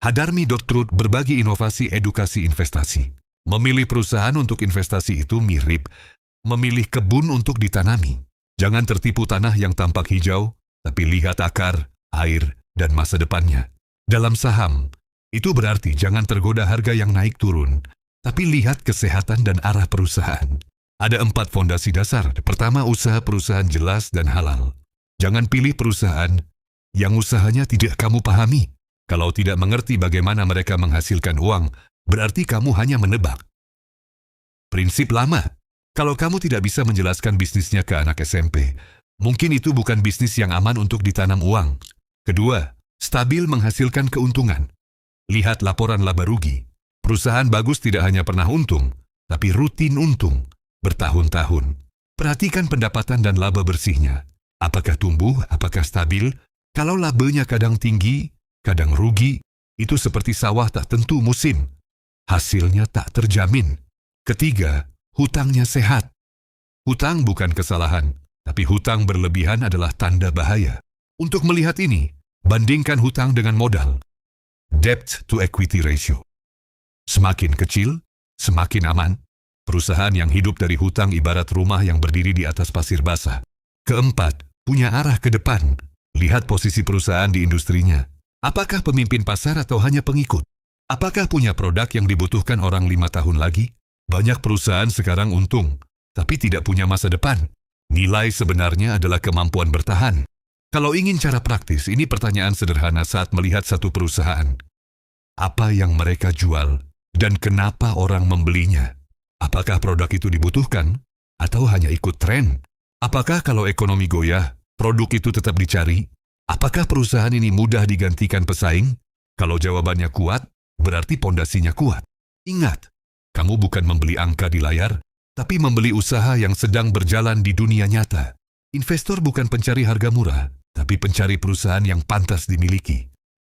Hadarmi.Truth berbagi inovasi edukasi investasi. Memilih perusahaan untuk investasi itu mirip memilih kebun untuk ditanami. Jangan tertipu tanah yang tampak hijau, tapi lihat akar, air, dan masa depannya. Dalam saham, itu berarti jangan tergoda harga yang naik turun, tapi lihat kesehatan dan arah perusahaan. Ada 4 fondasi dasar. Pertama, usaha perusahaan jelas dan halal. Jangan pilih perusahaan yang usahanya tidak kamu pahami. Kalau tidak mengerti bagaimana mereka menghasilkan uang, berarti kamu hanya menebak. Prinsip lama. Kalau kamu tidak bisa menjelaskan bisnisnya ke anak SMP, mungkin itu bukan bisnis yang aman untuk ditanam uang. Kedua, stabil menghasilkan keuntungan. Lihat laporan laba rugi. Perusahaan bagus tidak hanya pernah untung, tapi rutin untung, bertahun-tahun. Perhatikan pendapatan dan laba bersihnya. Apakah tumbuh, apakah stabil? Kalau labanya kadang tinggi, kadang rugi, itu seperti sawah tak tentu musim. Hasilnya tak terjamin. Ketiga, hutangnya sehat. Hutang bukan kesalahan, tapi hutang berlebihan adalah tanda bahaya. Untuk melihat ini, bandingkan hutang dengan modal. Debt to equity ratio. Semakin kecil, semakin aman. Perusahaan yang hidup dari hutang ibarat rumah yang berdiri di atas pasir basah. Keempat, punya arah ke depan. Lihat posisi perusahaan di industrinya. Apakah pemimpin pasar atau hanya pengikut? Apakah punya produk yang dibutuhkan orang 5 tahun lagi? Banyak perusahaan sekarang untung, tapi tidak punya masa depan. Nilai sebenarnya adalah kemampuan bertahan. Kalau ingin cara praktis, ini pertanyaan sederhana saat melihat satu perusahaan. Apa yang mereka jual dan kenapa orang membelinya? Apakah produk itu dibutuhkan atau hanya ikut tren? Apakah kalau ekonomi goyah, produk itu tetap dicari? Apakah perusahaan ini mudah digantikan pesaing? Kalau jawabannya kuat, berarti pondasinya kuat. Ingat, kamu bukan membeli angka di layar, tapi membeli usaha yang sedang berjalan di dunia nyata. Investor bukan pencari harga murah, tapi pencari perusahaan yang pantas dimiliki.